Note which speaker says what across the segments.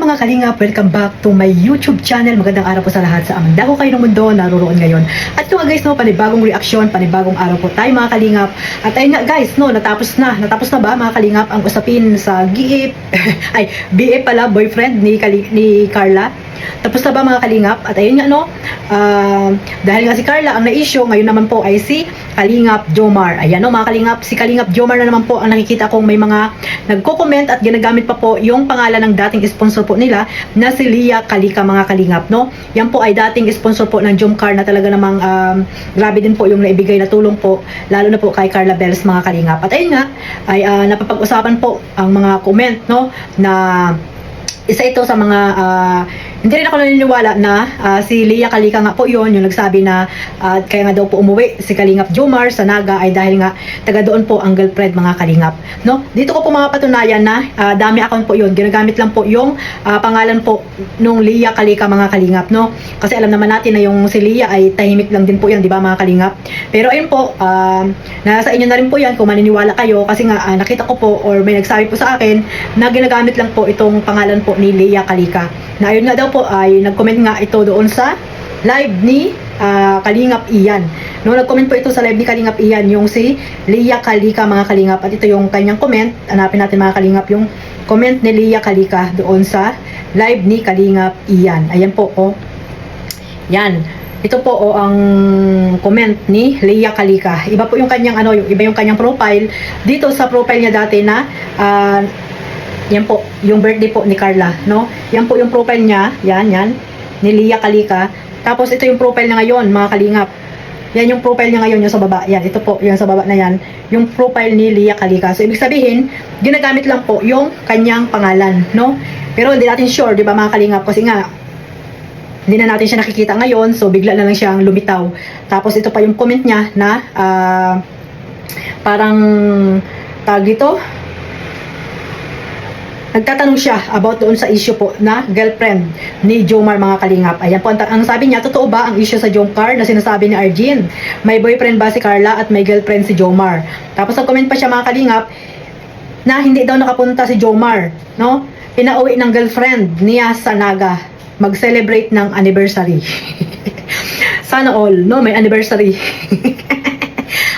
Speaker 1: mga kalingap, welcome back to my YouTube channel. Magandang araw po sa lahat sa amang dako kayo ng mundo naroon ngayon. At ito nga guys, no, panibagong reaksyon, panibagong araw po tayo mga kalingap. At ayun nga guys, no, natapos na ba mga kalingap ang usapin sa GF, ay BF pala, boyfriend ni Carla. Tapos na ba mga kalingap? At ayun nga no, dahil nga si Carla ang na-issue, ngayon naman po ay si Kalingap Jomar. Ayan no mga kalingap, si Kalingap Jomar na naman po ang nakikita kong may mga nagko-comment at ginagamit pa po yung pangalan ng dating sponsor po nila na si Lia Kalika mga kalingap no. Yan po ay dating sponsor po ng Jomcar na talaga namang grabe din po yung naibigay na tulong po, lalo na po kay Carla Bells mga kalingap. At ayun nga, ay napapag-usapan po ang mga comment no na isa ito sa mga hindi rin ako naniniwala na si Lia Kalika nga po yon yung nagsabi na kaya nga daw po umuwi si Kalingap Jomar sa Naga ay dahil nga taga doon po ang girlfriend mga kalingap no. Dito ko po mga patunayan na dami account po yon, ginagamit lang po yung pangalan po nung Lia Kalika mga kalingap no, kasi alam naman natin na yung si Lia ay tahimik lang din po yan, di ba mga kalingap. Pero ayun po, nasa inyo na rin po yan kung maniniwala kayo, kasi nga nakita ko po or may nagsabi po sa akin na ginagamit lang po itong pangalan po ni Lia Kalika, na ayun nga daw po ay nag-comment nga ito doon sa live ni Kalingap Ian. No, nag-comment po ito sa live ni Kalingap Ian, yung si Lia Kalika mga kalingap, at ito yung kanyang comment. Hanapin natin mga kalingap yung comment ni Lia Kalika doon sa live ni Kalingap Ian. Ayan po oh. Yan. Ito po oh, ang comment ni Lia Kalika. Iba po yung kanyang iba yung kanyang profile. Dito sa profile niya dati na yan po, yung birthday po ni Carla, no? Yan po yung profile niya, yan, ni Lia Kalika. Tapos ito yung profile niya ngayon, mga kalingap. Yan yung profile niya ngayon, yung sa baba. Yan, ito po, yung sa baba na yan, yung profile ni Lia Kalika. So, ibig sabihin, ginagamit lang po yung kanyang pangalan, no? Pero hindi natin sure, di ba mga kalingap? Kasi nga, hindi na natin siya nakikita ngayon, so bigla na lang siyang lumitaw. Tapos ito pa yung comment niya na parang tag dito, nagtatanong siya about doon sa issue po na girlfriend ni Jomar mga kalingap. Ayan po, ang sabi niya, totoo ba ang issue sa Jomcar na sinasabi ni Arjin? May boyfriend ba si Carla at may girlfriend si Jomar? Tapos nag-comment pa siya mga kalingap na hindi daw nakapunta si Jomar, no? Pinauwi ng girlfriend niya sa Naga mag-celebrate ng anniversary. Sana all, no? May anniversary.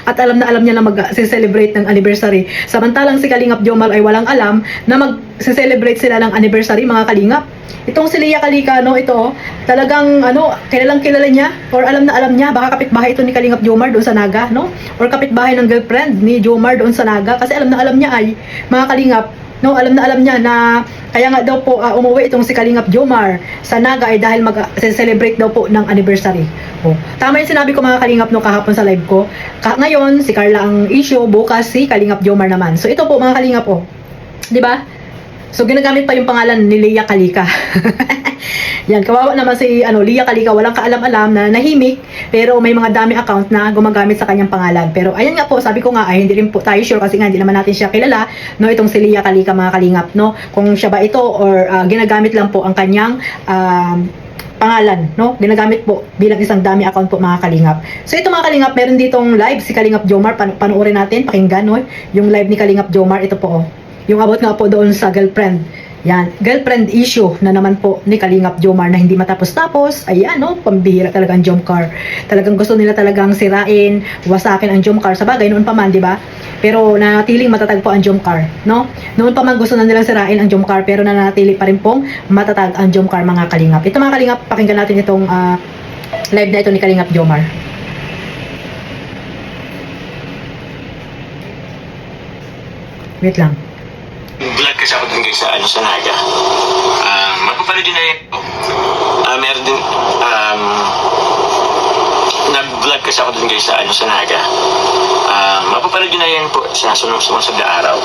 Speaker 1: At alam na alam niya na mag-celebrate ng anniversary. Samantalang si Kalingap Jomar ay walang alam na mag-celebrate sila ng anniversary mga kalingap. Itong si Lia Kalika, no, ito talagang kilalang kilala niya or alam na alam niya, baka kapitbahay ito ni Kalingap Jomar doon sa Naga, no? Or kapitbahay ng girlfriend ni Jomar doon sa Naga, kasi alam na alam niya ay mga kalingap, no, alam na alam niya na kaya nga daw po umuwi itong si Kalingap Jomar sa Naga ay dahil mag-celebrate daw po ng anniversary. Oh, tama yung sinabi ko mga kalingap no kahapon sa live ko. Ngayon si Carla ang issue, bukas si Kalingap Jomar naman. So ito po mga kalingap oh. 'Di ba? So ginagamit pa yung pangalan ni Lia Kalika. Yan, kawawa naman si Lia Kalika, walang kaalam-alam na nahimik, pero may mga dami account na gumagamit sa kanyang pangalan. Pero ayan nga po, sabi ko nga ay hindi rin po tayo sure kasi nga hindi naman natin siya kilala, no, itong si Lia Kalika mga kalingap, no, kung siya ba ito or ginagamit lang po ang kanyang pangalan, no? Ginagamit po bilang isang dami account po mga kalingap. So ito mga kalingap, meron ditong live si Kalingap Jomar, panoorin natin, pakinggan, no? Yung live ni Kalingap Jomar, ito po oh. Yung about nga po doon sa girlfriend. Yan, girlfriend issue na naman po ni Kalingap Jomar na hindi matapos-tapos. Ayan, no, pambihira talaga ang Jomcar. Talagang gusto nila talagang sirain, wasakin ang Jomcar. Sa bagay, noon pa man, di ba? Pero nanatiling matatag po ang Jomcar, no? Noon pa man gusto na nilang sirain ang Jomcar, pero nanatili pa rin pong matatag ang Jomcar mga kalingap. Ito mga kalingap, pakinggan natin itong live na ito ni Kalingap Jomar. Wait lang.
Speaker 2: Vlog kasi ako dun guys sa Naga. Magpapala din na rin. Meron din, nag-vlog kasi ako dun guys sa Naga. Mapapala din na yan po sa sumunod na araw.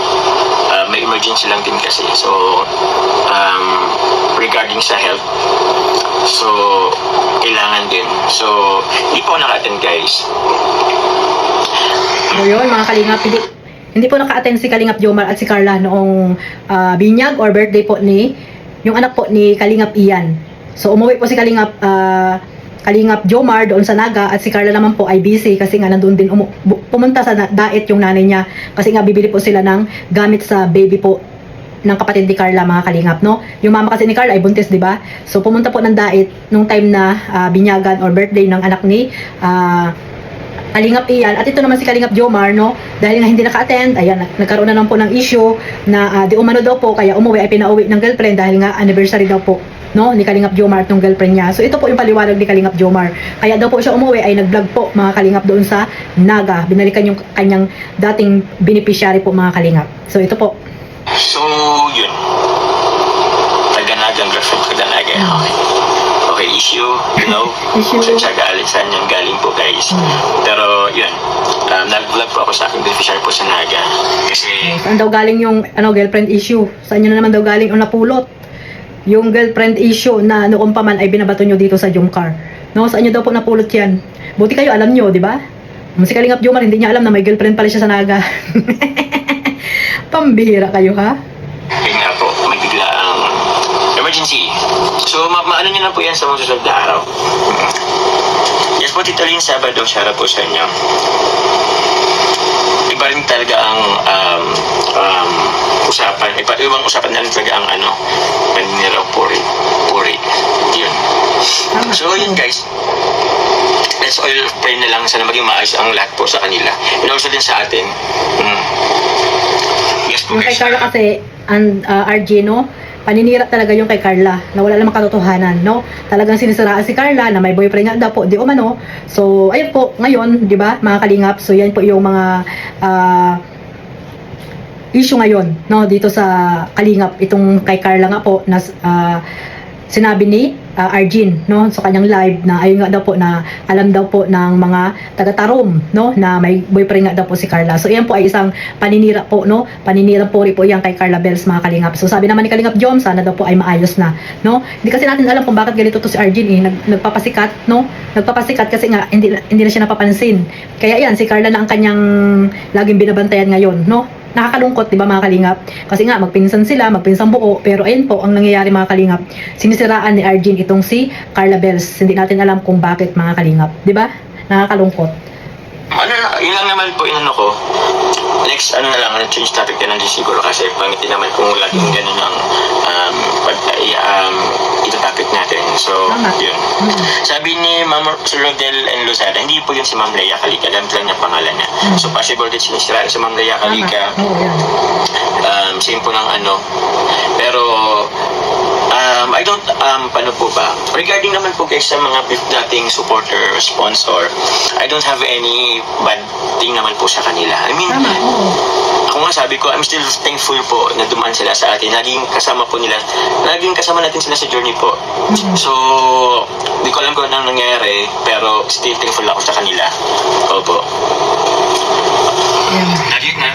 Speaker 2: May emergency lang din kasi. So, regarding sa health. So, kailangan din. So, hindi po ako naka-attend guys.
Speaker 1: So yun mga kalingap, hindi po naka-attend si Kalingap Jomar at si Carla noong binyag or birthday po ni yung anak po ni Kalingap Ian. So umuwi po si Kalingap Jomar doon sa Naga at si Carla naman po ay busy kasi nga nandun din pumunta sa diet yung nanay niya kasi nga bibili po sila ng gamit sa baby po ng kapatid ni Carla, mga kalingap, no? Yung mama kasi ni Carla ay buntis, di ba? So pumunta po ng dait nung time na binyagan or birthday ng anak ni Kalingap Ian. At ito naman si Kalingap Jomar, no? Dahil nga hindi naka-attend, ayan, nagkaroon na naman po ng issue na di umano daw po, kaya umuwi ay pinauwi ng girlfriend dahil nga anniversary daw po, no, ni Kalingap Jomar at ng girlfriend niya. So ito po yung paliwanag ni Kalingap Jomar. Kaya daw po siya umuwi ay nag-vlog po, mga kalingap, doon sa Naga. Binalikan yung kanyang dating beneficiary po, mga kalingap. So ito po.
Speaker 2: So, yun. Taga-Naga ang girlfriend ko, Taga-Naga. Okay. Okay, issue, you know.
Speaker 1: Issue.
Speaker 2: Kung siya galing, saan yan galing po, guys. Pero, yun. Nag-vlog po ako sa aking beneficiary po sa Naga. Kasi,
Speaker 1: Saan daw galing yung girlfriend issue? Saan nyo na naman daw galing o napulot? Yung girlfriend issue na noong pa man ay binabato nyo dito sa Jomcar. No, saan nyo daw po napulot yan? Buti kayo alam nyo, di ba? Si Kalingap Jomar, hindi niya alam na may girlfriend pala siya sa Naga. Pambihira kayo, ha?
Speaker 2: yun nga po, may bigla ang emergency. So, maano nyo na po yan sa mga susunod na araw. Yes po, Tito Lynn, Sabado, shara po sa inyo. Iba rin talaga ang usapan. Ibang usapan na rin talaga ang paniniraw, puri. Yun. So, yun guys. Let's all pray na lang sana maging maayos ang lahat po sa kanila. And also din sa atin. Yes po
Speaker 1: Yung kay
Speaker 2: guys.
Speaker 1: Carla kasi, RG, no? Paninira talaga yung kay Carla na wala namang katotohanan, no? Talagang sinisiraan si Carla na may boyfriend nga daw po, di umano. So, ayun po, ngayon, di ba, mga kalingap, so yan po yung mga issue ngayon, no, dito sa Kalingap, itong kay Carla nga po na sinabi ni Arjin, no, sa kanyang live na ayun nga daw po na alam daw po ng mga taga-Tarom, no, na may boyfriend nga daw po si Carla. So yan po ay isang paninira po, no, paninira po rin po yan kay Carla Bells, mga kalingap. So sabi naman ni Kalingap Jom, sana daw po ay maayos na, no. Hindi kasi natin alam kung bakit ganito to si Arjin, nagpapasikat, no, nagpapasikat kasi nga hindi na siya napapansin. Kaya yan, si Carla na ang kanyang laging binabantayan ngayon, no. Nakakalungkot, di ba, mga kalingap? Kasi nga, magpinsan sila, magpinsang buo. Pero ayun po, ang nangyayari, mga kalingap. Sinisiraan ni Arjin itong si Carla Bells. Hindi natin alam kung bakit, mga kalingap. Di ba? Nakakalungkot.
Speaker 2: Yun lang naman po inano ko. Next, na lang, change topic na lang din siguro kasi pangit din naman kung laging ganun ang ito topic natin. So,
Speaker 1: Tama.
Speaker 2: yun. Sabi ni Ma'am Rodel and Luzada, hindi po yun si Ma'am Leia Calica. Gamit lang niya pangalan niya. So, possible din sinisiraan si Ma'am Leia Calica.
Speaker 1: Oo, yan.
Speaker 2: Same po ng pero I don't paano po ba regarding naman po guys sa mga dating supporter or sponsor, I don't have any bad thing naman po sa kanila. I mean,
Speaker 1: Tama, oo.
Speaker 2: ako nga sabi ko, I'm still thankful po na dumaan sila sa atin. Naging kasama natin sila sa journey po. So, di ko alam kung anong nangyayari, pero still thankful ako sa kanila. Opo.
Speaker 1: Yan.
Speaker 2: Naging na.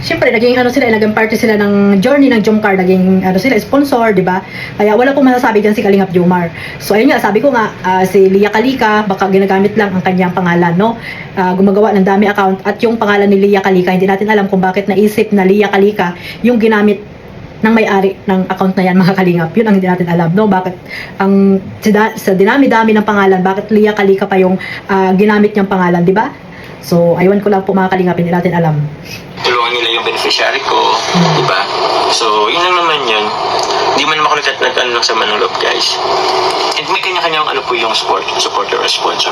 Speaker 1: Siyempre, naging naging party sila ng journey ng Jomcar, naging sila sponsor, di ba? Kaya wala pong masasabi dyan si Kalingap Jomar. So ayun nga, sabi ko nga, si Leia Calica, baka ginagamit lang ang kanyang pangalan, no? Gumagawa ng dami account at yung pangalan ni Leia Calica, hindi natin alam kung bakit naisip na Leia Calica yung ginamit ng may-ari ng account na yan, mga kalingap. Yun ang hindi natin alam, no? Bakit sa dinami-dami ng pangalan, bakit Leia Calica pa yung ginamit niyang pangalan, di ba? So, aywan ko lang po, mga kalingap, hindi natin alam.
Speaker 2: Tulungan nila yung beneficiary ko, di ba? So, yun lang naman yun. Hindi man makulit at lang sa manulog, guys. And may kanya-kanyang po yung supporter or sponsor.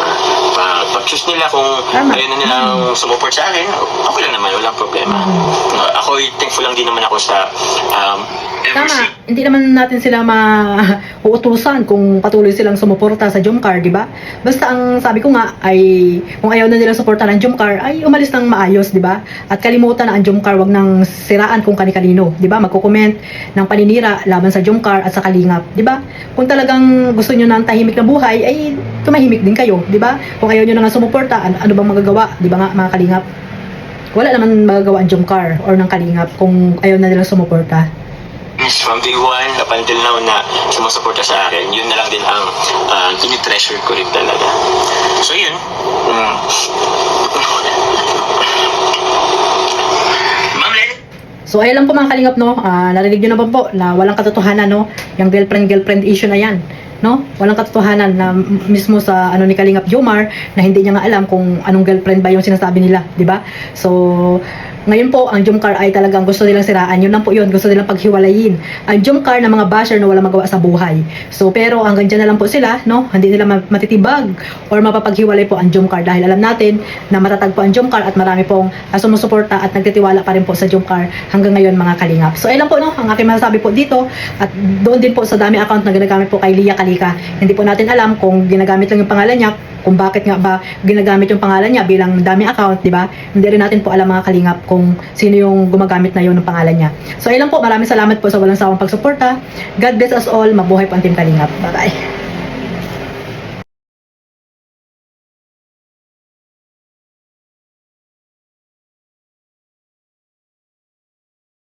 Speaker 2: Pag-choose nila kung
Speaker 1: Tama.
Speaker 2: ayaw na nilang sumuport sa akin, okay lang naman, walang problema. Ako, thankful lang din naman ako sa
Speaker 1: Tama, hindi naman natin sila mauutusan kung patuloy silang sumuporta sa Jomcar, di ba? Basta ang sabi ko nga ay kung ayaw na nila suportahan ang Jomcar ay umalis ng maayos, di ba? At kalimutan na ang Jomcar, wag nang siraan kung kani-kanino, di ba? Magko-comment ng paninira laban sa Jomcar at sa Kalingap, di ba? Kung talagang gusto niyo ng tahimik na buhay ay tumahimik din kayo, di ba? Kung ayaw niyo na nga sumuporta, ano bang magagawa, di ba nga, mga Kalingap? Wala naman magagawa ang Jomcar or ng Kalingap kung ayaw na nila sumuporta.
Speaker 2: From day one up until now na sumusuporta sa akin, yun na lang din ang tinitreasure ko rin talaga. So yun. Ma'am Len?
Speaker 1: So ayun lang po, mga kalingap, no. Narinig nyo naman po na walang katotohanan, no. Yung girlfriend issue na yan, no. Walang katotohanan na mismo sa ni Kalingap Jomar na hindi niya nga alam kung anong girlfriend ba yung sinasabi nila, di ba? So Ngayon po, ang Jumcar ay talagang gusto nilang siraan. Yun lang po yun, gusto nilang paghiwalayin ang Jumcar ng mga basher na wala magawa sa buhay. So, pero hanggang dyan na lang po sila, no? Hindi nila matitibag or mapapaghiwalay po ang Jumcar dahil alam natin na matatag po ang Jumcar at marami pong sumusuporta at nagtitiwala pa rin po sa Jumcar hanggang ngayon mga kalingap. So, ayun lang po, no? Ang aking masasabi po dito at doon din po sa dami account na ginagamit po kay Lia Kalika. Hindi po natin alam kung ginagamit lang yung pangalan niya, kung bakit nga ba ginagamit yung pangalan niya bilang dami account, di ba? Hindi rin natin po alam mga kalingap kung sino yung gumagamit na yun ng pangalan niya. So, ayun lang po. Maraming salamat po sa walang sawang pagsuporta. God bless us all. Mabuhay po ang Team Kalingap. Bye-bye.